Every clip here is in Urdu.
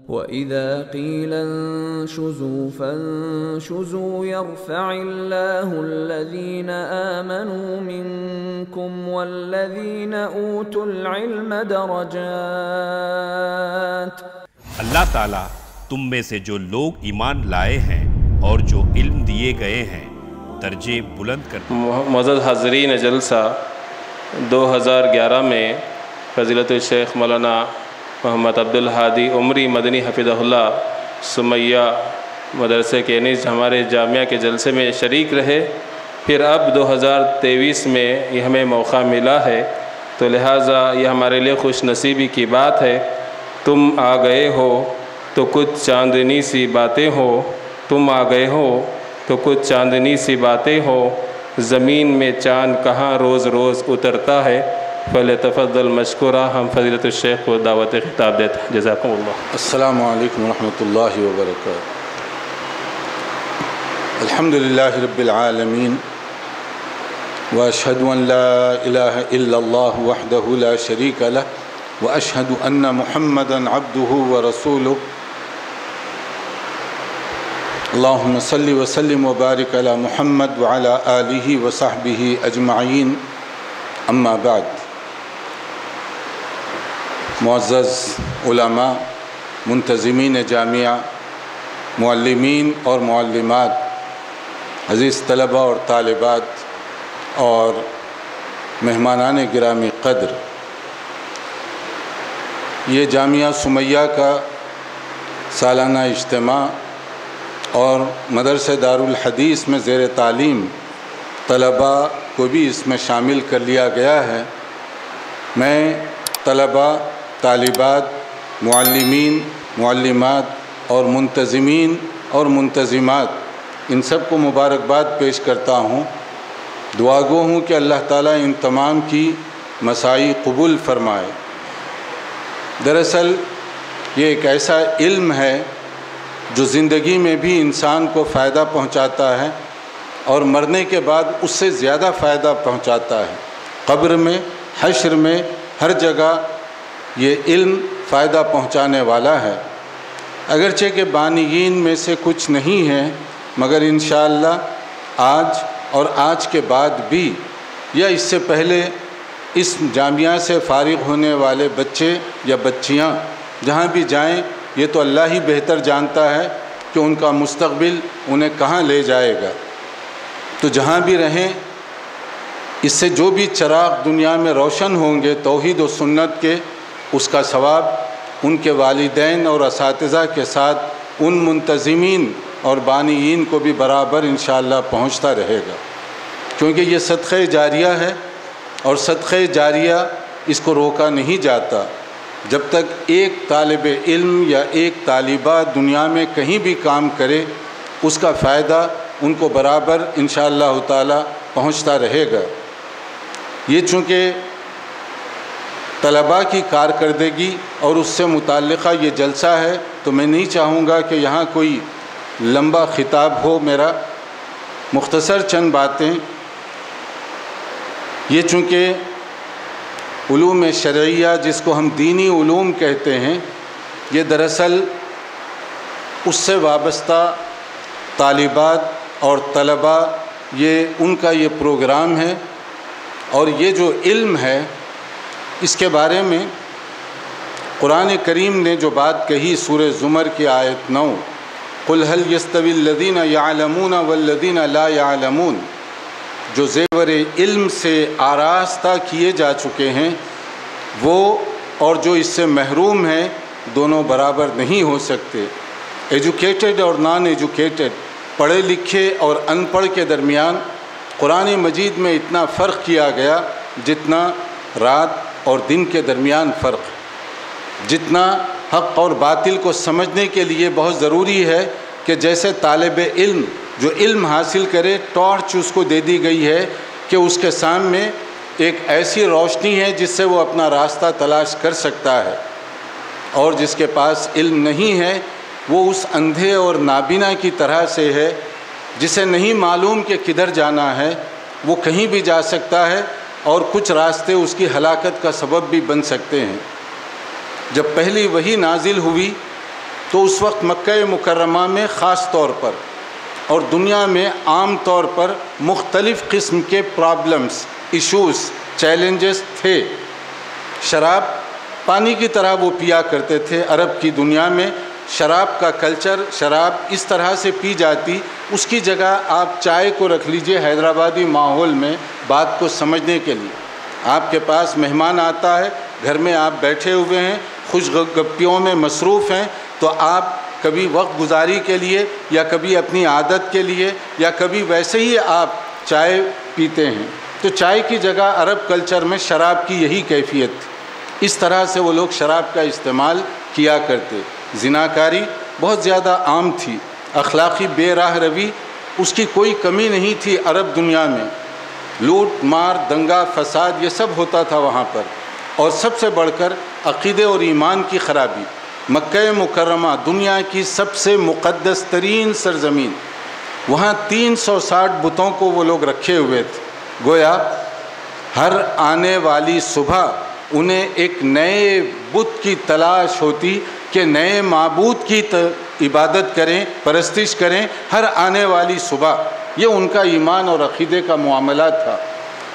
وَإِذَا قِيلَ انشُزُوا فَانشُزُوا يَرْفَعِ اللَّهُ الَّذِينَ آمَنُوا مِنكُمْ وَالَّذِينَ أُوتُوا الْعِلْمَ دَرَجَاتٍ۔ اللہ تعالیٰ تم میں سے جو لوگ ایمان لائے ہیں اور جو علم دیے گئے ہیں درجے بلند کرتے ہیں۔ معزز حاضرین جلسہ 2011 میں فضیلت الشیخ مولانا محمد عبدالہادی عمری مدنی حفظہ اللہ سمیہ مدرسے کے انیس ہمارے جامعہ کے جلسے میں شریک رہے، پھر اب 2023 میں یہ ہمیں موقع ملا ہے، تو لہٰذا یہ ہمارے لیے خوش نصیبی کی بات ہے۔ تم آ گئے ہو تو کچھ چاندنی سی باتیں ہو، تم آ گئے ہو تو کچھ چاندنی سی باتیں ہو، زمین میں چاند کہاں روز روز اترتا ہے، فلتفضل مشکورہ۔ ہم فضیلت الشیخ کو دعوت خطاب دیتے ہیں۔ جزاکم اللہ۔ السلام علیکم ورحمۃ اللہ وبرکاتہ۔ الحمد للہ رب العالمین واشہد ان لا الہ الا اللہ وحدہ لا شریک لہ واشہد ان محمدا عبدہ ورسولہ۔ اللہم صلی وسلم وبارک علی محمد وعلی آلہ وصحبہ اجمعین، اما بعد۔ معزز علماء، منتظمین جامعہ، معلمین اور معلمات، عزیز طلبہ اور طالبات اور مہمانان گرامی قدر، یہ جامعہ سمیہ کا سالانہ اجتماع اور مدرسہ دارالحدیث میں زیر تعلیم طلباء کو بھی اس میں شامل کر لیا گیا ہے۔ میں طلباء، طالبات، معلمین، معلمات اور منتظمین اور منتظمات ان سب کو مبارکباد پیش کرتا ہوں۔ دعا گو ہوں کہ اللہ تعالیٰ ان تمام کی مساعی قبول فرمائے۔ دراصل یہ ایک ایسا علم ہے جو زندگی میں بھی انسان کو فائدہ پہنچاتا ہے اور مرنے کے بعد اس سے زیادہ فائدہ پہنچاتا ہے۔ قبر میں، حشر میں، ہر جگہ یہ علم فائدہ پہنچانے والا ہے۔ اگرچہ کہ بانیین میں سے کچھ نہیں ہیں، مگر انشاءاللہ آج اور آج کے بعد بھی یا اس سے پہلے اس جامعہ سے فارغ ہونے والے بچے یا بچیاں جہاں بھی جائیں، یہ تو اللہ ہی بہتر جانتا ہے کہ ان کا مستقبل انہیں کہاں لے جائے گا۔ تو جہاں بھی رہیں، اس سے جو بھی چراغ دنیا میں روشن ہوں گے توحید و سنت کے، اس کا ثواب ان کے والدین اور اساتذہ کے ساتھ ان منتظمین اور بانیین کو بھی برابر انشاءاللہ پہنچتا رہے گا، کیونکہ یہ صدقہ جاریہ ہے اور صدقہ جاریہ اس کو روکا نہیں جاتا۔ جب تک ایک طالب علم یا ایک طالبہ دنیا میں کہیں بھی کام کرے، اس کا فائدہ ان کو برابر انشاءاللہ تعالی پہنچتا رہے گا۔ یہ چونکہ طلباء کی کارکردگی اور اس سے متعلقہ یہ جلسہ ہے، تو میں نہیں چاہوں گا کہ یہاں کوئی لمبا خطاب ہو میرا، مختصر چند باتیں۔ یہ چونکہ علوم شرعیہ جس کو ہم دینی علوم کہتے ہیں، یہ دراصل اس سے وابستہ طالبات اور طلباء، یہ ان کا یہ پروگرام ہے، اور یہ جو علم ہے اس کے بارے میں قرآن کریم نے جو بات کہی سورہ زمر کی آیت 9، قُلْ هَلْ يَسْتَوِي الَّذِينَ يَعْلَمُونَ وَالَّذِينَ لَا يَعْلَمُونَ، جو زیور علم سے آراستہ کیے جا چکے ہیں وہ اور جو اس سے محروم ہیں، دونوں برابر نہیں ہو سکتے۔ ایجوکیٹڈ اور نان ایجوکیٹڈ، پڑھے لکھے اور ان پڑھ کے درمیان قرآن مجید میں اتنا فرق کیا گیا جتنا رات اور دن کے درمیان فرق، جتنا حق اور باطل کو سمجھنے کے لیے بہت ضروری ہے کہ جیسے طالب علم جو علم حاصل کرے، ٹارچ اس کو دے دی گئی ہے کہ اس کے سامنے ایک ایسی روشنی ہے جس سے وہ اپنا راستہ تلاش کر سکتا ہے، اور جس کے پاس علم نہیں ہے وہ اس اندھے اور نابینا کی طرح سے ہے جسے نہیں معلوم کہ کدھر جانا ہے، وہ کہیں بھی جا سکتا ہے اور کچھ راستے اس کی ہلاکت کا سبب بھی بن سکتے ہیں۔ جب پہلی وحی نازل ہوئی تو اس وقت مکہ مکرمہ میں خاص طور پر اور دنیا میں عام طور پر مختلف قسم کے پرابلمز، ایشوز، چیلنجز تھے۔ شراب پانی کی طرح وہ پیا کرتے تھے۔ عرب کی دنیا میں شراب کا کلچر، شراب اس طرح سے پی جاتی، اس کی جگہ آپ چائے کو رکھ لیجئے حیدرآبادی ماحول میں بات کو سمجھنے کے لیے۔ آپ کے پاس مہمان آتا ہے، گھر میں آپ بیٹھے ہوئے ہیں، خوش گپیوں میں مصروف ہیں، تو آپ کبھی وقت گزاری کے لیے یا کبھی اپنی عادت کے لیے یا کبھی ویسے ہی آپ چائے پیتے ہیں۔ تو چائے کی جگہ عرب کلچر میں شراب کی یہی کیفیت تھی، اس طرح سے وہ لوگ شراب کا استعمال کیا کرتے۔ زناکاری بہت زیادہ عام تھی، اخلاقی بے راہ روی اس کی کوئی کمی نہیں تھی عرب دنیا میں، لوٹ مار دنگا فساد یہ سب ہوتا تھا وہاں پر، اور سب سے بڑھ کر عقیدے اور ایمان کی خرابی۔ مکہ مکرمہ دنیا کی سب سے مقدس ترین سرزمین، وہاں 360 بتوں کو وہ لوگ رکھے ہوئے تھے، گویا ہر آنے والی صبح انہیں ایک نئے بت کی تلاش ہوتی کہ نئے معبود کی عبادت کریں، پرستش کریں ہر آنے والی صبح۔ یہ ان کا ایمان اور عقیدے کا معاملات تھا۔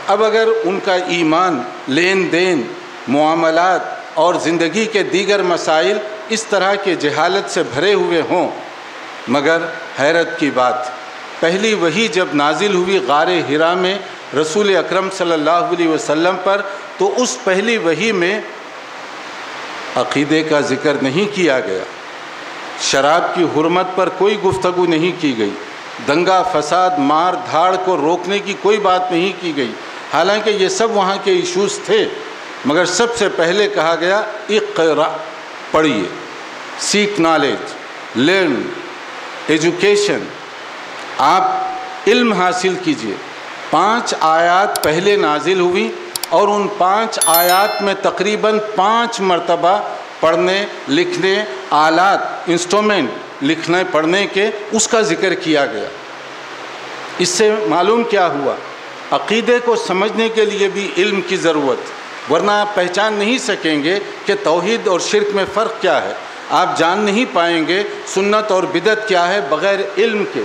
اب اگر ان کا ایمان، لین دین، معاملات اور زندگی کے دیگر مسائل اس طرح کے جہالت سے بھرے ہوئے ہوں، مگر حیرت کی بات، پہلی وحی جب نازل ہوئی غار حرا میں رسول اکرم صلی اللہ علیہ وسلم پر، تو اس پہلی وحی میں عقیدے کا ذکر نہیں کیا گیا، شراب کی حرمت پر کوئی گفتگو نہیں کی گئی، دنگا فساد مار دھاڑ کو روکنے کی کوئی بات نہیں کی گئی، حالانکہ یہ سب وہاں کے ایشوز تھے، مگر سب سے پہلے کہا گیا اقرأ، پڑھیے، سیک نالج، لرن، ایجوکیشن، آپ علم حاصل کیجئے۔ 5 آیات پہلے نازل ہوئی اور ان 5 آیات میں تقریباً 5 مرتبہ پڑھنے لکھنے آلات، انسٹرومنٹ لکھنے پڑھنے کے اس کا ذکر کیا گیا۔ اس سے معلوم کیا ہوا؟ عقیدے کو سمجھنے کے لیے بھی علم کی ضرورت، ورنہ آپ پہچان نہیں سکیں گے کہ توحید اور شرک میں فرق کیا ہے، آپ جان نہیں پائیں گے سنت اور بدعت کیا ہے بغیر علم کے۔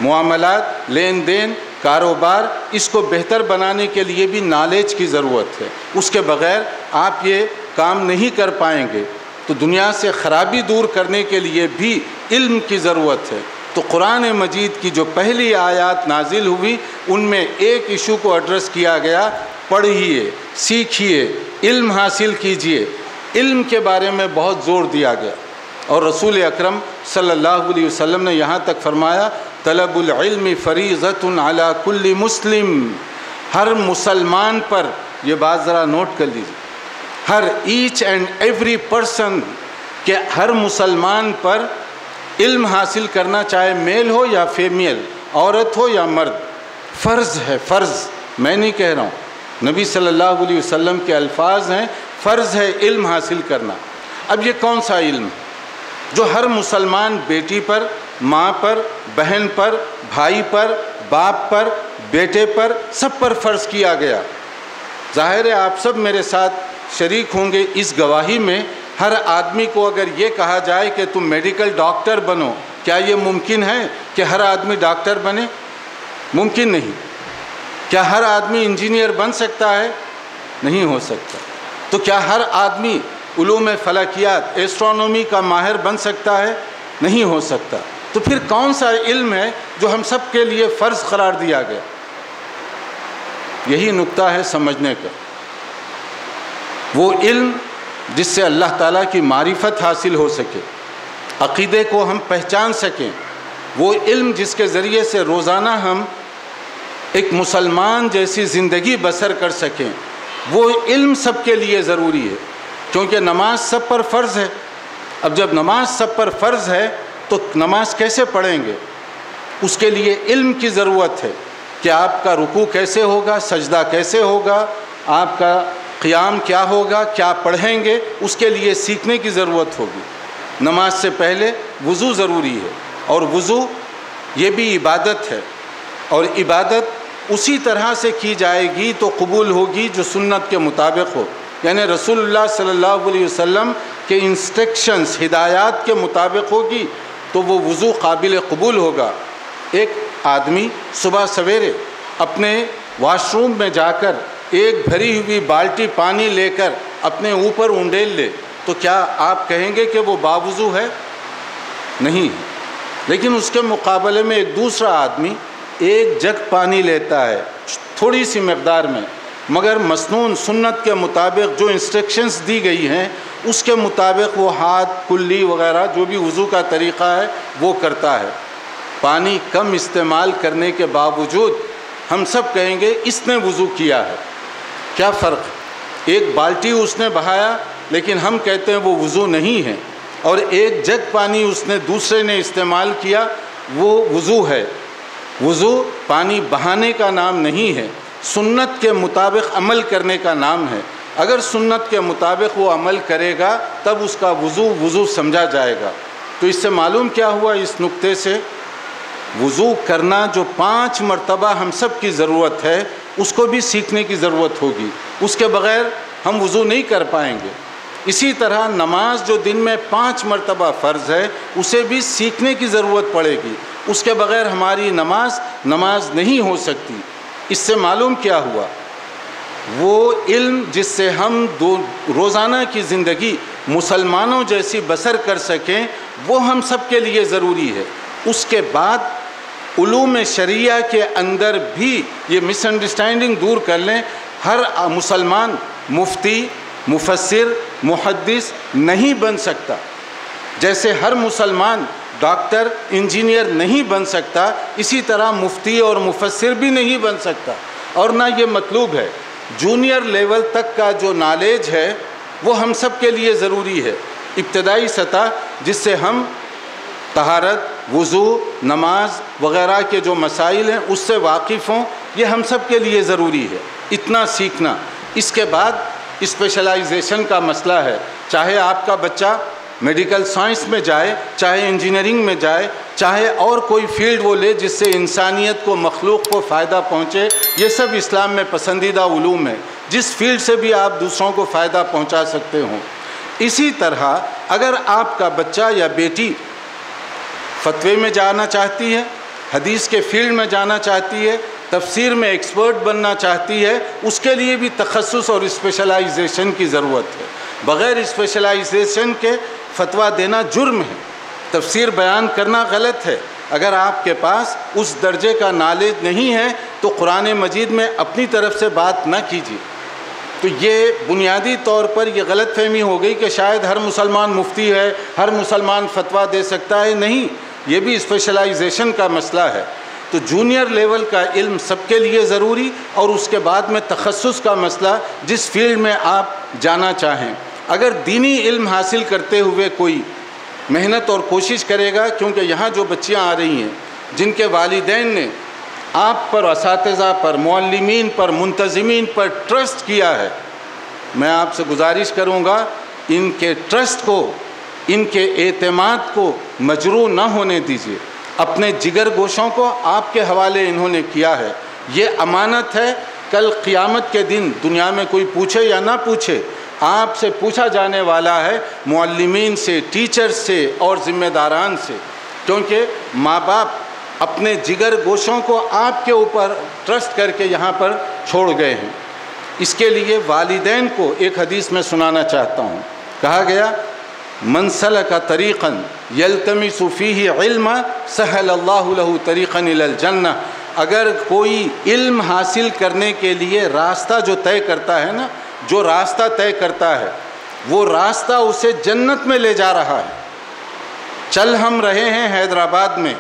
معاملات، لین دین، کاروبار، اس کو بہتر بنانے کے لیے بھی نالج کی ضرورت ہے، اس کے بغیر آپ یہ کام نہیں کر پائیں گے۔ تو دنیا سے خرابی دور کرنے کے لیے بھی علم کی ضرورت ہے۔ تو قرآن مجید کی جو پہلی آیات نازل ہوئی ان میں ایک ایشو کو ایڈریس کیا گیا، پڑھیے، سیکھیے، علم حاصل کیجیے۔ علم کے بارے میں بہت زور دیا گیا، اور رسول اکرم صلی اللہ علیہ وسلم نے یہاں تک فرمایا طلب العلم فریضۃ علی کل مسلم، ہر مسلمان پر، یہ بات ذرا نوٹ کر لیجیے، ہر ایچ اینڈ ایوری پرسن، کہ ہر مسلمان پر علم حاصل کرنا، چاہے میل ہو یا فیمیل، عورت ہو یا مرد، فرض ہے، فرض، میں نہیں کہہ رہا ہوں، نبی صلی اللہ علیہ وسلم کے الفاظ ہیں، فرض ہے علم حاصل کرنا۔ اب یہ کون سا علم جو ہر مسلمان بیٹی پر، ماں پر، بہن پر، بھائی پر، باپ پر، بیٹے پر، سب پر فرض کیا گیا؟ ظاہر ہے آپ سب میرے ساتھ شریک ہوں گے اس گواہی میں، ہر آدمی کو اگر یہ کہا جائے کہ تم میڈیکل ڈاکٹر بنو، کیا یہ ممکن ہے کہ ہر آدمی ڈاکٹر بنے؟ ممکن نہیں۔ کیا ہر آدمی انجینئر بن سکتا ہے؟ نہیں ہو سکتا۔ تو کیا ہر آدمی علوم فلکیات، ایسٹرونومی کا ماہر بن سکتا ہے؟ نہیں ہو سکتا۔ تو پھر کون سا علم ہے جو ہم سب کے لیے فرض قرار دیا گیا؟ یہی نقطہ ہے سمجھنے کا، وہ علم جس سے اللہ تعالیٰ کی معرفت حاصل ہو سکے، عقیدے کو ہم پہچان سکیں، وہ علم جس کے ذریعے سے روزانہ ہم ایک مسلمان جیسی زندگی بسر کر سکیں، وہ علم سب کے لیے ضروری ہے، کیونکہ نماز سب پر فرض ہے۔ اب جب نماز سب پر فرض ہے تو نماز کیسے پڑھیں گے؟ اس کے لیے علم کی ضرورت ہے کہ آپ کا رکوع کیسے ہوگا، سجدہ کیسے ہوگا، آپ کا قیام کیا ہوگا، کیا پڑھیں گے، اس کے لیے سیکھنے کی ضرورت ہوگی۔ نماز سے پہلے وضو ضروری ہے، اور وضو یہ بھی عبادت ہے، اور عبادت اسی طرح سے کی جائے گی تو قبول ہوگی جو سنت کے مطابق ہو، یعنی رسول اللہ صلی اللہ علیہ وسلم کے انسٹرکشنز ہدایات کے مطابق ہوگی تو وہ وضو قابل قبول ہوگا۔ ایک آدمی صبح سویرے اپنے واش روم میں جا کر ایک بھری ہوئی بالٹی پانی لے کر اپنے اوپر انڈیل لے تو کیا آپ کہیں گے کہ وہ باوضو ہے؟ نہیں۔ لیکن اس کے مقابلے میں ایک دوسرا آدمی ایک جگ پانی لیتا ہے تھوڑی سی مقدار میں، مگر مسنون سنت کے مطابق جو انسٹرکشنز دی گئی ہیں اس کے مطابق وہ ہاتھ کلی وغیرہ جو بھی وضو کا طریقہ ہے وہ کرتا ہے۔ پانی کم استعمال کرنے کے باوجود ہم سب کہیں گے اس نے وضو کیا ہے۔ کیا فرق؟ ایک بالٹی اس نے بہایا لیکن ہم کہتے ہیں وہ وضو نہیں ہے، اور ایک جگ پانی اس نے دوسرے نے استعمال کیا وہ وضو ہے۔ وضو پانی بہانے کا نام نہیں ہے، سنت کے مطابق عمل کرنے کا نام ہے۔ اگر سنت کے مطابق وہ عمل کرے گا تب اس کا وضو سمجھا جائے گا۔ تو اس سے معلوم کیا ہوا اس نقطے سے؟ وضو کرنا جو 5 مرتبہ ہم سب کی ضرورت ہے اس کو بھی سیکھنے کی ضرورت ہوگی، اس کے بغیر ہم وضو نہیں کر پائیں گے۔ اسی طرح نماز جو دن میں 5 مرتبہ فرض ہے اسے بھی سیکھنے کی ضرورت پڑے گی، اس کے بغیر ہماری نماز نہیں ہو سکتی۔ اس سے معلوم کیا ہوا؟ وہ علم جس سے ہم روزانہ کی زندگی مسلمانوں جیسی بسر کر سکیں وہ ہم سب کے لیے ضروری ہے۔ اس کے بعد علوم شریعہ کے اندر بھی یہ مس انڈرسٹینڈنگ دور کر لیں، ہر مسلمان مفتی، مفسر، محدث نہیں بن سکتا، جیسے ہر مسلمان ڈاکٹر، انجینئر نہیں بن سکتا، اسی طرح مفتی اور مفسر بھی نہیں بن سکتا، اور نہ یہ مطلوب ہے۔ جونیئر لیول تک کا جو نالج ہے وہ ہم سب کے لیے ضروری ہے۔ ابتدائی سطح جس سے ہم طہارت، وضو، نماز وغیرہ کے جو مسائل ہیں اس سے واقف ہوں، یہ ہم سب کے لیے ضروری ہے، اتنا سیکھنا۔ اس کے بعد اسپیشلائزیشن کا مسئلہ ہے، چاہے آپ کا بچہ میڈیکل سائنس میں جائے، چاہے انجینئرنگ میں جائے، چاہے اور کوئی فیلڈ وہ لے جس سے انسانیت کو، مخلوق کو فائدہ پہنچے، یہ سب اسلام میں پسندیدہ علوم ہے، جس فیلڈ سے بھی آپ دوسروں کو فائدہ پہنچا سکتے ہوں۔ اسی طرح اگر آپ کا بچہ یا بیٹی فتوے میں جانا چاہتی ہے، حدیث کے فیلڈ میں جانا چاہتی ہے، تفسیر میں ایکسپرٹ بننا چاہتی ہے، اس کے لیے بھی تخصص اور اسپیشلائزیشن کی ضرورت ہے۔ بغیر اسپیشلائزیشن کے فتویٰ دینا جرم ہے، تفسیر بیان کرنا غلط ہے۔ اگر آپ کے پاس اس درجے کا نالج نہیں ہے تو قرآن مجید میں اپنی طرف سے بات نہ کیجیے۔ تو یہ بنیادی طور پر یہ غلط فہمی ہو گئی کہ شاید ہر مسلمان مفتی ہے، ہر مسلمان فتویٰ دے سکتا ہے، نہیں، یہ بھی اسپیشلائزیشن کا مسئلہ ہے۔ تو جونیئر لیول کا علم سب کے لیے ضروری، اور اس کے بعد میں تخصص کا مسئلہ جس فیلڈ میں آپ جانا چاہیں۔ اگر دینی علم حاصل کرتے ہوئے کوئی محنت اور کوشش کرے گا، کیونکہ یہاں جو بچیاں آ رہی ہیں جن کے والدین نے آپ پر، اساتذہ پر، معلمین پر، منتظمین پر ٹرسٹ کیا ہے، میں آپ سے گزارش کروں گا ان کے ٹرسٹ کو، ان کے اعتماد کو مجروح نہ ہونے دیجیے۔ اپنے جگر گوشوں کو آپ کے حوالے انہوں نے کیا ہے، یہ امانت ہے۔ کل قیامت کے دن دنیا میں کوئی پوچھے یا نہ پوچھے، آپ سے پوچھا جانے والا ہے، معلمین سے، ٹیچر سے اور ذمہ داران سے، کیونکہ ماں باپ اپنے جگر گوشوں کو آپ کے اوپر ٹرسٹ کر کے یہاں پر چھوڑ گئے ہیں۔ اس کے لیے والدین کو ایک حدیث میں سنانا چاہتا ہوں۔ کہا گیا، من سلک طریقا یلتمس فیہ علما سہل اللہ لہ طریقا الی الجنہ۔ اگر کوئی علم حاصل کرنے کے لیے راستہ جو طے کرتا ہے نا، جو راستہ طے کرتا ہے وہ راستہ اسے جنت میں لے جا رہا ہے۔ چل ہم رہے ہیں حیدرآباد میں،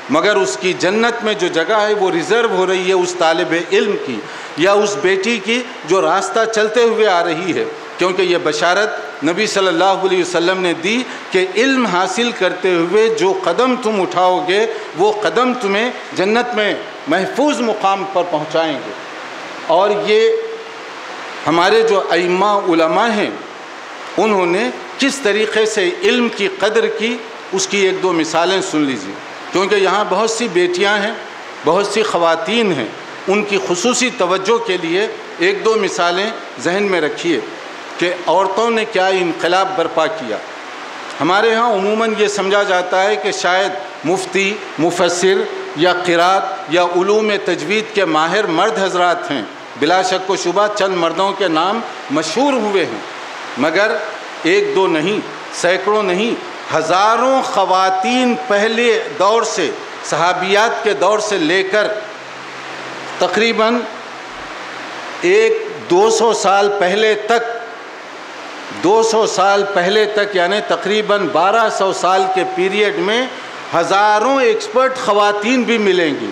مگر اس کی جنت میں جو جگہ ہے وہ ریزرو ہو رہی ہے اس طالب علم کی یا اس بیٹی کی جو راستہ چلتے ہوئے آ رہی ہے، کیونکہ یہ بشارت نبی صلی اللہ علیہ وسلم نے دی کہ علم حاصل کرتے ہوئے جو قدم تم اٹھاؤ گے وہ قدم تمہیں جنت میں محفوظ مقام پر پہنچائیں گے۔ اور یہ ہمارے جو ائمہ علماء ہیں انہوں نے کس طریقے سے علم کی قدر کی، اس کی ایک دو مثالیں سن لیجیے، کیونکہ یہاں بہت سی بیٹیاں ہیں، بہت سی خواتین ہیں، ان کی خصوصی توجہ کے لیے ایک دو مثالیں ذہن میں رکھیے۔ کہ عورتوں نے کیا انقلاب برپا کیا۔ ہمارے ہاں عموماً یہ سمجھا جاتا ہے کہ شاید مفتی، مفسر یا قرات یا علوم تجوید کے ماہر مرد حضرات ہیں، بلا شک و شبہ چند مردوں کے نام مشہور ہوئے ہیں، مگر ایک دو نہیں، سینکڑوں نہیں، ہزاروں خواتین پہلے دور سے، صحابیات کے دور سے لے کر تقریباً 200 سال پہلے تک، 200 سال پہلے تک یعنی تقریباً 1200 سال کے پیریڈ میں ہزاروں ایکسپرٹ خواتین بھی ملیں گی۔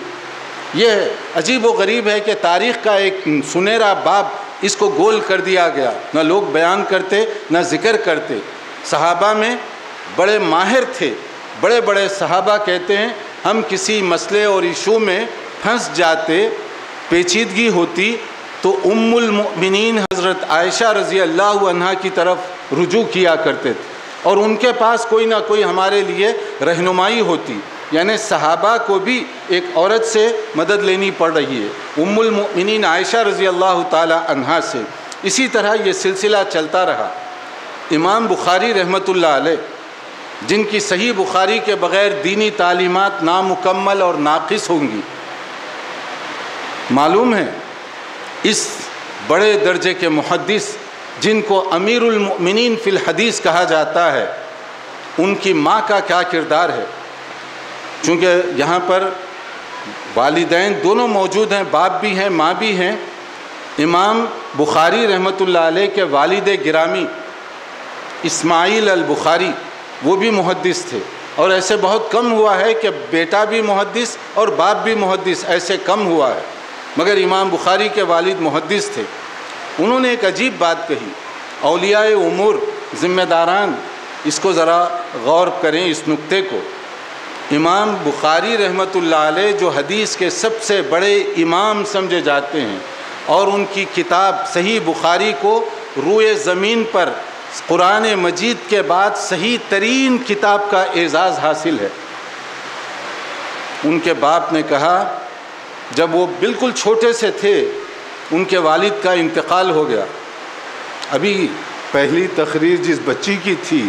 یہ عجیب و غریب ہے کہ تاریخ کا ایک سنہرا باب اس کو گول کر دیا گیا، نہ لوگ بیان کرتے نہ ذکر کرتے۔ صحابہ میں بڑے ماہر تھے، بڑے بڑے صحابہ کہتے ہیں ہم کسی مسئلے اور ایشو میں پھنس جاتے، پیچیدگی ہوتی تو ام المؤمنین حضرت عائشہ رضی اللہ عنہا کی طرف رجوع کیا کرتے تھے، اور ان کے پاس کوئی نہ کوئی ہمارے لیے رہنمائی ہوتی۔ یعنی صحابہ کو بھی ایک عورت سے مدد لینی پڑ رہی ہے، ام المؤمنین عائشہ رضی اللہ تعالی عنہا سے۔ اسی طرح یہ سلسلہ چلتا رہا۔ امام بخاری رحمۃ اللہ علیہ، جن کی صحیح بخاری کے بغیر دینی تعلیمات نامکمل اور ناقص ہوں گی، معلوم ہے اس بڑے درجے کے محدث جن کو امیر المؤمنین فی الحدیث کہا جاتا ہے، ان کی ماں کا کیا کردار ہے۔ چونکہ یہاں پر والدین دونوں موجود ہیں، باپ بھی ہیں ماں بھی ہیں۔ امام بخاری رحمۃ اللہ علیہ کے والد گرامی اسماعیل البخاری وہ بھی محدث تھے، اور ایسے بہت کم ہوا ہے کہ بیٹا بھی محدث اور باپ بھی محدث، ایسے کم ہوا ہے، مگر امام بخاری کے والد محدث تھے۔ انہوں نے ایک عجیب بات کہی، اولیاء امور، ذمہ داران اس کو ذرا غور کریں اس نقطے کو۔ امام بخاری رحمۃ اللہ علیہ جو حدیث کے سب سے بڑے امام سمجھے جاتے ہیں، اور ان کی کتاب صحیح بخاری کو روئے زمین پر قرآن مجید کے بعد صحیح ترین کتاب کا اعزاز حاصل ہے۔ ان کے باپ نے کہا جب وہ بالکل چھوٹے سے تھے ان کے والد کا انتقال ہو گیا، ابھی پہلی تقریر جس بچی کی تھی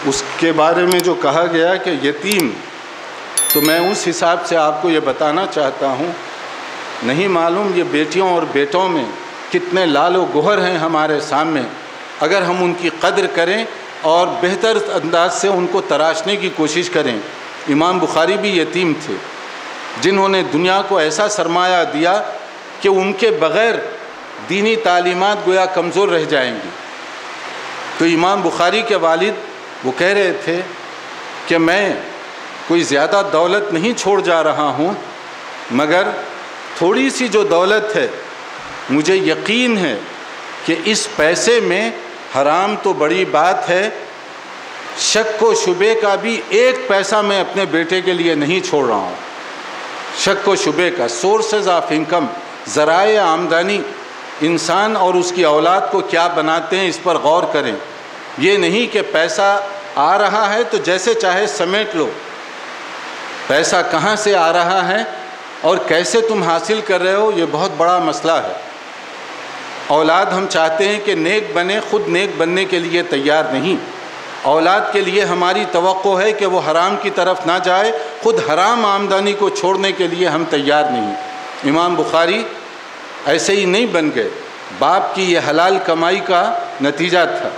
اس کے بارے میں جو کہا گیا کہ یتیم، تو میں اس حساب سے آپ کو یہ بتانا چاہتا ہوں، نہیں معلوم یہ بیٹیوں اور بیٹوں میں کتنے لال و گوہر ہیں ہمارے سامنے، اگر ہم ان کی قدر کریں اور بہتر انداز سے ان کو تراشنے کی کوشش کریں۔ امام بخاری بھی یتیم تھے، جنہوں نے دنیا کو ایسا سرمایہ دیا کہ ان کے بغیر دینی تعلیمات گویا کمزور رہ جائیں گی۔ تو امام بخاری کے والد وہ کہہ رہے تھے کہ میں کوئی زیادہ دولت نہیں چھوڑ جا رہا ہوں، مگر تھوڑی سی جو دولت ہے مجھے یقین ہے کہ اس پیسے میں حرام تو بڑی بات ہے، شک و شبے کا بھی ایک پیسہ میں اپنے بیٹے کے لیے نہیں چھوڑ رہا ہوں۔ شک و شبے کا سورسز آف انکم، ذرائع آمدنی، انسان اور اس کی اولاد کو کیا بناتے ہیں اس پر غور کریں۔ یہ نہیں کہ پیسہ آ رہا ہے تو جیسے چاہے سمیٹ لو، پیسہ کہاں سے آ رہا ہے اور کیسے تم حاصل کر رہے ہو یہ بہت بڑا مسئلہ ہے۔ اولاد ہم چاہتے ہیں کہ نیک بنے، خود نیک بننے کے لیے تیار نہیں۔ اولاد کے لیے ہماری توقع ہے کہ وہ حرام کی طرف نہ جائے، خود حرام آمدنی کو چھوڑنے کے لیے ہم تیار نہیں۔ امام بخاری ایسے ہی نہیں بن گئے، باپ کی یہ حلال کمائی کا نتیجہ تھا،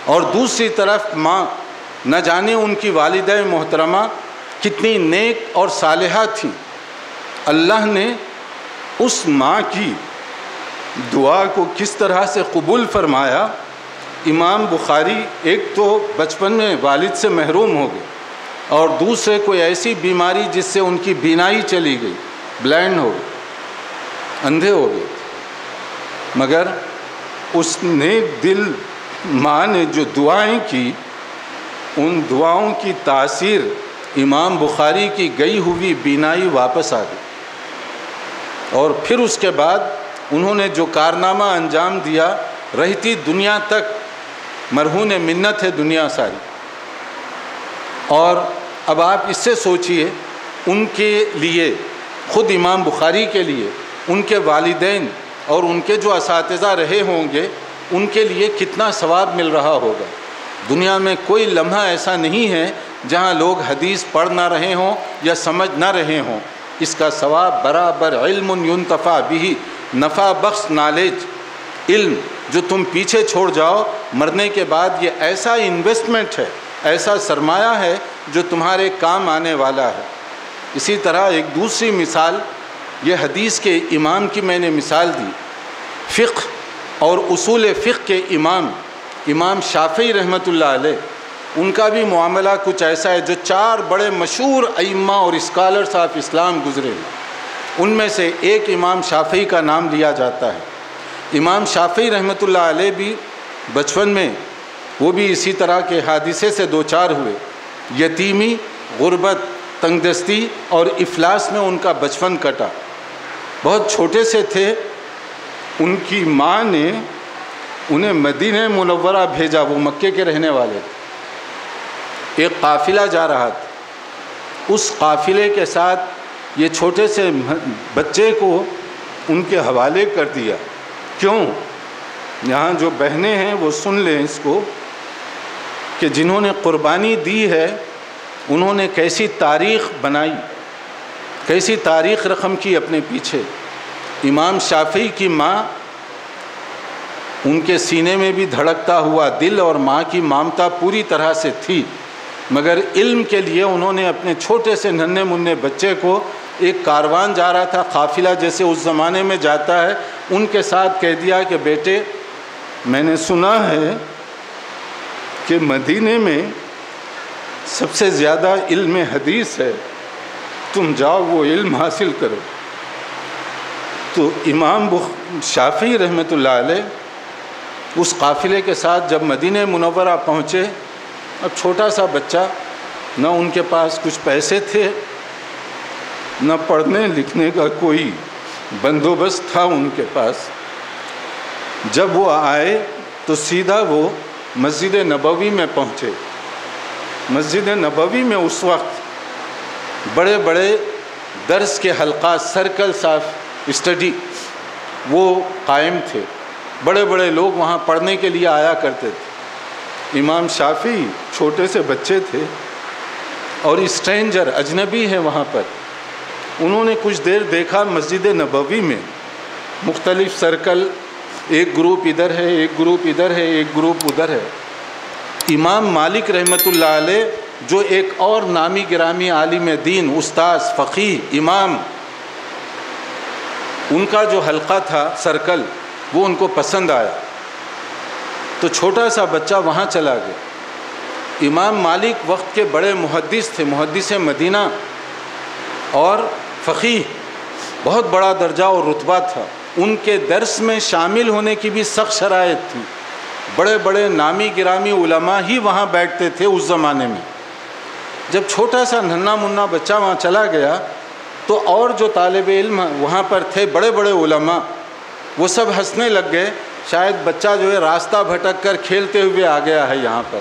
اور دوسری طرف ماں، نہ جانے ان کی والدہ محترمہ کتنی نیک اور صالحہ تھیں۔ اللہ نے اس ماں کی دعا کو کس طرح سے قبول فرمایا۔ امام بخاری ایک تو بچپن میں والد سے محروم ہو گئے، اور دوسرے کوئی ایسی بیماری جس سے ان کی بینائی چلی گئی، بلائنڈ ہو گئے، اندھے ہو گئے، مگر اس نیک دل ماں نے جو دعائیں کی، ان دعاؤں کی تاثیر امام بخاری کی گئی ہوئی بینائی واپس آ گئی، اور پھر اس کے بعد انہوں نے جو کارنامہ انجام دیا، رہتی دنیا تک مرہون منت ہے دنیا ساری۔ اور اب آپ اس سے سوچئے ان کے لیے، خود امام بخاری کے لیے، ان کے والدین اور ان کے جو اساتذہ رہے ہوں گے، ان کے لیے کتنا ثواب مل رہا ہوگا۔ دنیا میں کوئی لمحہ ایسا نہیں ہے جہاں لوگ حدیث پڑھ نہ رہے ہوں یا سمجھ نہ رہے ہوں، اس کا ثواب برابر۔ علم ینتفع بہ، نفع بخش نالج، علم جو تم پیچھے چھوڑ جاؤ مرنے کے بعد، یہ ایسا انویسٹمنٹ ہے، ایسا سرمایہ ہے جو تمہارے کام آنے والا ہے۔ اسی طرح ایک دوسری مثال، یہ حدیث کے امام کی میں نے مثال دی، فقہ اور اصول فقہ کے امام شافعی رحمۃ اللہ علیہ، ان کا بھی معاملہ کچھ ایسا ہے، جو 4 بڑے مشہور ائمہ اور اسکالرز آف اسلام گزرے ہیں، ان میں سے ایک امام شافعی کا نام لیا جاتا ہے۔ امام شافعی رحمۃ اللہ علیہ بھی بچپن میں وہ بھی اسی طرح کے حادثے سے دوچار ہوئے، یتیمی، غربت، تنگ دستی اور افلاس میں ان کا بچپن کٹا۔ بہت چھوٹے سے تھے، ان کی ماں نے انہیں مدینہ منورہ بھیجا، وہ مکے کے رہنے والے تھے۔ ایک قافلہ جا رہا تھا، اس قافلے کے ساتھ یہ چھوٹے سے بچے کو ان کے حوالے کر دیا۔ کیوں؟ یہاں جو بہنیں ہیں وہ سن لیں اس کو، کہ جنہوں نے قربانی دی ہے انہوں نے کیسی تاریخ بنائی، کیسی تاریخ رقم کی اپنے پیچھے۔ امام شافعی کی ماں، ان کے سینے میں بھی دھڑکتا ہوا دل اور ماں کی ممتا پوری طرح سے تھی، مگر علم کے لیے انہوں نے اپنے چھوٹے سے ننھے منھے بچے کو، ایک کاروان جا رہا تھا، قافلہ جیسے اس زمانے میں جاتا ہے، ان کے ساتھ کہہ دیا کہ بیٹے میں نے سنا ہے کہ مدینے میں سب سے زیادہ علم حدیث ہے، تم جاؤ وہ علم حاصل کرو۔ تو امام شافعی رحمۃ اللہ علیہ اس قافلے کے ساتھ جب مدینہ منورہ پہنچے، اب چھوٹا سا بچہ، نہ ان کے پاس کچھ پیسے تھے، نہ پڑھنے لکھنے کا کوئی بندوبست تھا ان کے پاس۔ جب وہ آئے تو سیدھا وہ مسجد نبوی میں پہنچے۔ مسجد نبوی میں اس وقت بڑے بڑے درس کے حلقات، سرکلز آف اسٹڈی وہ قائم تھے، بڑے بڑے لوگ وہاں پڑھنے کے لیے آیا کرتے تھے۔ امام شافعی چھوٹے سے بچے تھے اور اسٹرینجر، اجنبی ہے وہاں پر۔ انہوں نے کچھ دیر دیکھا مسجد نبوی میں مختلف سرکل، ایک گروپ ادھر ہے، ایک گروپ ادھر ہے، ایک گروپ ادھر ہے۔ امام مالک رحمۃ اللہ علیہ جو ایک اور نامی گرامی عالم دین، استاذ، فقیہ، امام، ان کا جو حلقہ تھا، سرکل، وہ ان کو پسند آیا، تو چھوٹا سا بچہ وہاں چلا گیا۔ امام مالک وقت کے بڑے محدث تھے، محدث مدینہ اور فقیہ، بہت بڑا درجہ اور رتبہ تھا۔ ان کے درس میں شامل ہونے کی بھی سخت شرائط تھی، بڑے بڑے نامی گرامی علماء ہی وہاں بیٹھتے تھے اس زمانے میں۔ جب چھوٹا سا ننھا منا بچہ وہاں چلا گیا تو اور جو طالب علم وہاں پر تھے، بڑے بڑے علماء، وہ سب ہنسنے لگ گئے، شاید بچہ جو ہے راستہ بھٹک کر کھیلتے ہوئے آ گیا ہے یہاں پر،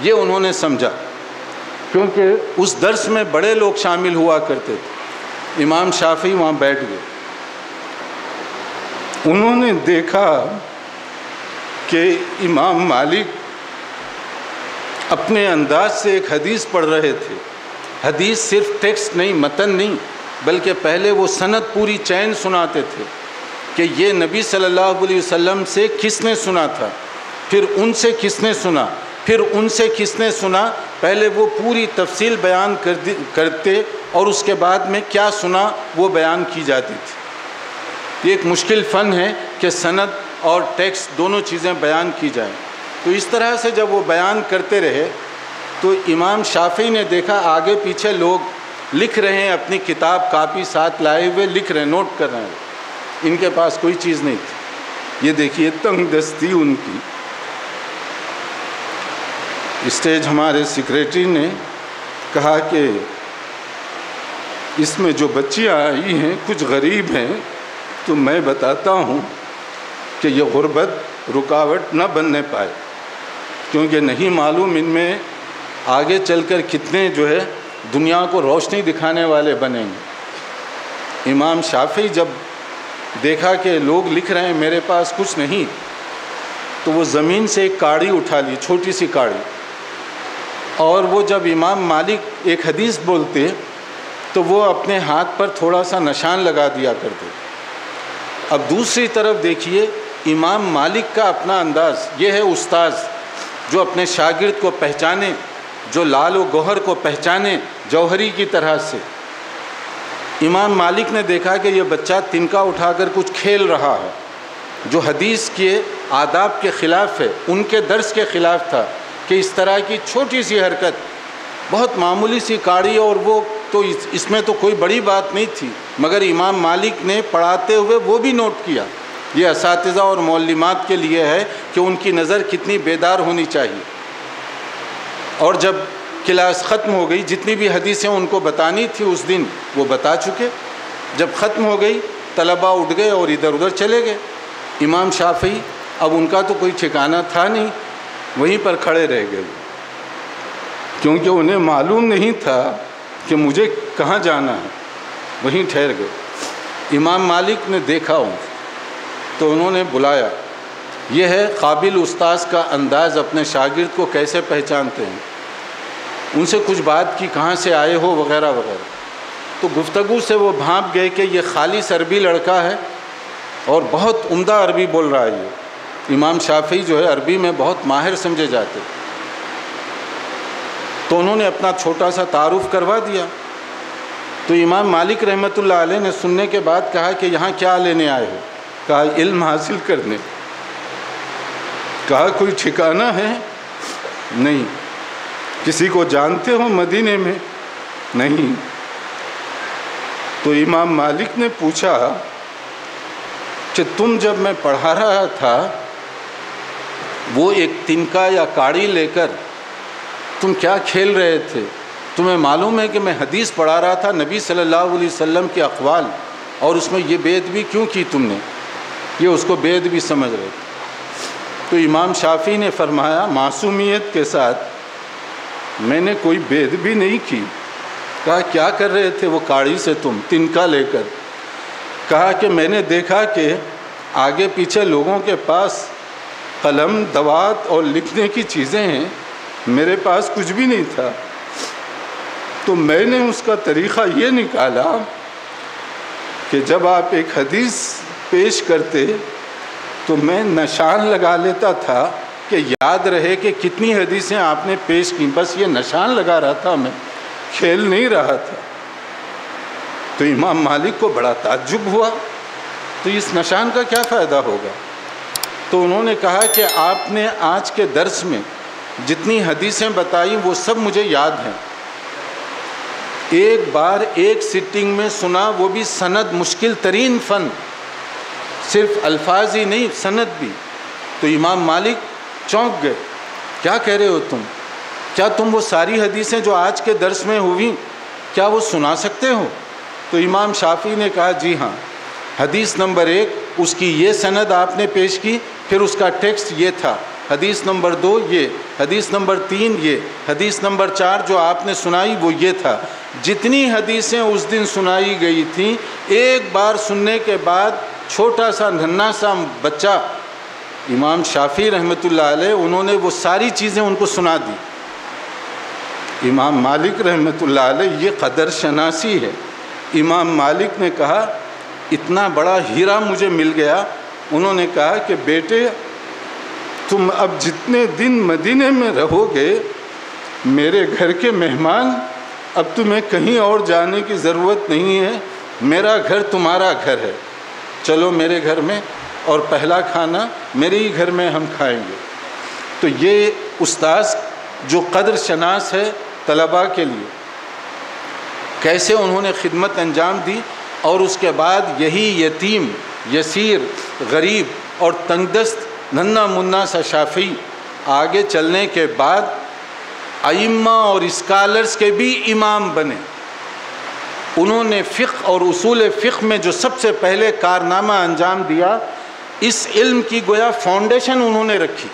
یہ انہوں نے سمجھا، کیونکہ اس درس میں بڑے لوگ شامل ہوا کرتے تھے۔ امام شافعی وہاں بیٹھ گئے، انہوں نے دیکھا کہ امام مالک اپنے انداز سے ایک حدیث پڑھ رہے تھے۔ حدیث صرف ٹیکسٹ نہیں، متن نہیں، بلکہ پہلے وہ سند پوری چین سناتے تھے کہ یہ نبی صلی اللہ علیہ وسلم سے کس نے سنا تھا، پھر ان سے کس نے سنا، پھر ان سے کس نے سنا، پہلے وہ پوری تفصیل بیان کرتے اور اس کے بعد میں کیا سنا وہ بیان کی جاتی تھی۔ یہ ایک مشکل فن ہے کہ سند اور ٹیکسٹ دونوں چیزیں بیان کی جائیں۔ تو اس طرح سے جب وہ بیان کرتے رہے تو امام شافعی نے دیکھا آگے پیچھے لوگ لکھ رہے ہیں، اپنی کتاب کاپی ساتھ لائے ہوئے لکھ رہے ہیں، نوٹ کر رہے ہیں، ان کے پاس کوئی چیز نہیں تھی۔ یہ دیکھیے تنگ دستی ان کی۔ اسٹیج ہمارے سیکریٹری نے کہا کہ اس میں جو بچیاں آئی ہیں کچھ غریب ہیں، تو میں بتاتا ہوں کہ یہ غربت رکاوٹ نہ بننے پائے، کیونکہ نہیں معلوم ان میں آگے چل کر کتنے جو ہے دنیا کو روشنی دکھانے والے بنیں گے۔ امام شافعی جب دیکھا کہ لوگ لکھ رہے ہیں، میرے پاس کچھ نہیں، تو وہ زمین سے ایک کاڑی اٹھا لی، چھوٹی سی کاڑی، اور وہ جب امام مالک ایک حدیث بولتے تو وہ اپنے ہاتھ پر تھوڑا سا نشان لگا دیا کرتے۔ اب دوسری طرف دیکھیے امام مالک کا اپنا انداز، یہ ہے استاذ جو اپنے شاگرد کو پہچانے، جو لال و گوہر کو پہچانے جوہری کی طرح سے۔ امام مالک نے دیکھا کہ یہ بچہ تنکا اٹھا کر کچھ کھیل رہا ہے، جو حدیث کے آداب کے خلاف ہے، ان کے درس کے خلاف تھا کہ اس طرح کی چھوٹی سی حرکت، بہت معمولی سی کاڑی، اور وہ تو اس میں تو کوئی بڑی بات نہیں تھی، مگر امام مالک نے پڑھاتے ہوئے وہ بھی نوٹ کیا۔ یہ اساتذہ اور معلمات کے لیے ہے کہ ان کی نظر کتنی بیدار ہونی چاہیے۔ اور جب کلاس ختم ہو گئی، جتنی بھی حدیثیں ان کو بتانی تھی اس دن وہ بتا چکے۔ جب ختم ہو گئی طلباء اٹھ گئے اور ادھر ادھر چلے گئے۔ امام شافعی اب ان کا تو کوئی ٹھکانہ تھا نہیں، وہیں پر کھڑے رہ گئے، کیونکہ انہیں معلوم نہیں تھا کہ مجھے کہاں جانا ہے، وہیں ٹھہر گئے۔ امام مالک نے دیکھا ہوں تو انہوں نے بلایا۔ یہ ہے قابل استاذ کا انداز، اپنے شاگرد کو کیسے پہچانتے ہیں۔ ان سے کچھ بات کی، کہاں سے آئے ہو وغیرہ وغیرہ، تو گفتگو سے وہ بھانپ گئے کہ یہ خالص عربی لڑکا ہے اور بہت عمدہ عربی بول رہا ہے۔ یہ امام شافعی جو ہے عربی میں بہت ماہر سمجھے جاتے، تو انہوں نے اپنا چھوٹا سا تعارف کروا دیا۔ تو امام مالک رحمۃ اللہ علیہ نے سننے کے بعد کہا کہ یہاں کیا لینے آئے ہو؟ کہا علم حاصل کرنے۔ کہا کوئی ٹھکانہ ہے؟ نہیں۔ کسی کو جانتے ہو مدینے میں؟ نہیں۔ تو امام مالک نے پوچھا کہ تم جب میں پڑھا رہا تھا وہ ایک تنکا یا کاڑی لے کر تم کیا کھیل رہے تھے؟ تمہیں معلوم ہے کہ میں حدیث پڑھا رہا تھا نبی صلی اللہ علیہ وسلم کے اقوال، اور اس میں یہ بے ادبی کیوں کی تم نے؟ یہ اس کو بے ادبی سمجھ رہے تھے۔ تو امام شافعی نے فرمایا معصومیت کے ساتھ میں نے کوئی بے ادبی نہیں کی۔ کہا کیا کر رہے تھے وہ کاڑی سے تم تنکا لے کر؟ کہا کہ میں نے دیکھا کہ آگے پیچھے لوگوں کے پاس قلم دوات اور لکھنے کی چیزیں ہیں، میرے پاس کچھ بھی نہیں تھا، تو میں نے اس کا طریقہ یہ نکالا کہ جب آپ ایک حدیث پیش کرتے تو میں نشان لگا لیتا تھا کہ یاد رہے کہ کتنی حدیثیں آپ نے پیش کی، بس یہ نشان لگا رہا تھا، میں کھیل نہیں رہا تھا۔ تو امام مالک کو بڑا تعجب ہوا، تو اس نشان کا کیا فائدہ ہوگا؟ تو انہوں نے کہا کہ آپ نے آج کے درس میں جتنی حدیثیں بتائی وہ سب مجھے یاد ہیں، ایک بار ایک سٹنگ میں سنا، وہ بھی سند، مشکل ترین فن، صرف الفاظ ہی نہیں سند بھی۔ تو امام مالک چونک گئے، کیا کہہ رہے ہو تم؟ کیا تم وہ ساری حدیثیں جو آج کے درس میں ہوئیں کیا وہ سنا سکتے ہو؟ تو امام شافعی نے کہا جی ہاں، حدیث نمبر 1 اس کی یہ سند آپ نے پیش کی، پھر اس کا ٹیکسٹ یہ تھا، حدیث نمبر 2 یہ، حدیث نمبر 3 یہ، حدیث نمبر 4 جو آپ نے سنائی وہ یہ تھا۔ جتنی حدیثیں اس دن سنائی گئی تھیں، ایک بار سننے کے بعد چھوٹا سا ننھا سا بچہ امام شافعی رحمۃ اللہ علیہ انہوں نے وہ ساری چیزیں ان کو سنا دی۔ امام مالک رحمۃ اللہ علیہ یہ قدر شناسی ہے۔ امام مالک نے کہا اتنا بڑا ہیرا مجھے مل گیا۔ انہوں نے کہا کہ بیٹے تم اب جتنے دن مدینے میں رہو گے میرے گھر کے مہمان، اب تمہیں کہیں اور جانے کی ضرورت نہیں ہے، میرا گھر تمہارا گھر ہے، چلو میرے گھر میں اور پہلا کھانا میرے ہی گھر میں ہم کھائیں گے۔ تو یہ استاذ جو قدر شناس ہے طلباء کے لیے، کیسے انہوں نے خدمت انجام دی، اور اس کے بعد یہی یتیم، یسیر، غریب اور تنگ دست ننھا منا سا شافعی آگے چلنے کے بعد ائمہ اور اسکالرز کے بھی امام بنے۔ انہوں نے فقہ اور اصول فقہ میں جو سب سے پہلے کارنامہ انجام دیا، اس علم کی گویا فاؤنڈیشن انہوں نے رکھی۔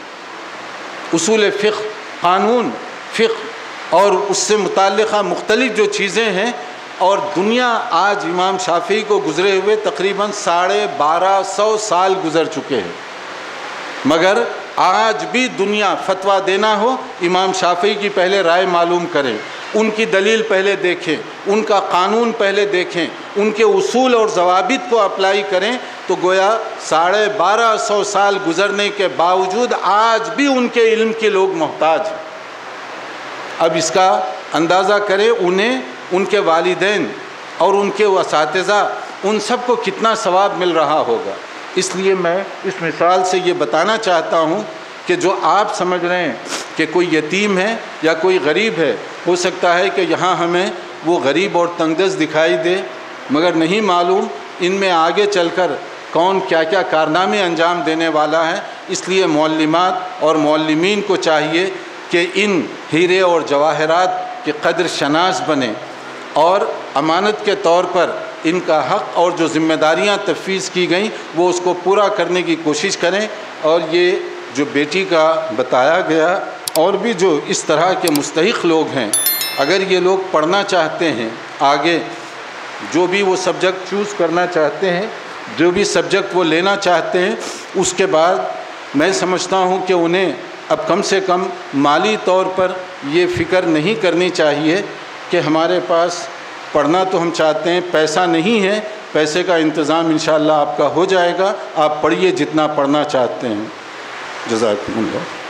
اصول فقہ، قانون فقہ اور اس سے متعلقہ مختلف جو چیزیں ہیں، اور دنیا آج امام شافعی کو گزرے ہوئے تقریباً 1250 سال گزر چکے ہیں، مگر آج بھی دنیا فتویٰ دینا ہو امام شافعی کی پہلے رائے معلوم کریں، ان کی دلیل پہلے دیکھیں، ان کا قانون پہلے دیکھیں، ان کے اصول اور ضوابط کو اپلائی کریں، تو گویا 1250 سال گزرنے کے باوجود آج بھی ان کے علم کے لوگ محتاج ہیں۔ اب اس کا اندازہ کریں انہیں، ان کے والدین اور ان کے اساتذہ، ان سب کو کتنا ثواب مل رہا ہوگا۔ اس لیے میں اس مثال سے یہ بتانا چاہتا ہوں کہ جو آپ سمجھ رہے ہیں کہ کوئی یتیم ہے یا کوئی غریب ہے، ہو سکتا ہے کہ یہاں ہمیں وہ غریب اور تنگ دست دکھائی دے، مگر نہیں معلوم ان میں آگے چل کر کون کیا کیا کارنامے انجام دینے والا ہے۔ اس لیے معلمات اور معلمین کو چاہیے کہ ان ہیرے اور جواہرات کے قدر شناس بنیں اور امانت کے طور پر ان کا حق اور جو ذمہ داریاں تفویض کی گئیں وہ اس کو پورا کرنے کی کوشش کریں۔ اور یہ جو بیٹی کا بتایا گیا، اور بھی جو اس طرح کے مستحق لوگ ہیں، اگر یہ لوگ پڑھنا چاہتے ہیں آگے، جو بھی وہ سبجیکٹ چوز کرنا چاہتے ہیں، جو بھی سبجیکٹ وہ لینا چاہتے ہیں، اس کے بعد میں سمجھتا ہوں کہ انہیں اب کم سے کم مالی طور پر یہ فکر نہیں کرنی چاہیے کہ ہمارے پاس پڑھنا تو ہم چاہتے ہیں، پیسہ نہیں ہے، پیسے کا انتظام انشاءاللہ آپ کا ہو جائے گا، آپ پڑھیے جتنا پڑھنا چاہتے ہیں۔ جزاکم اللہ۔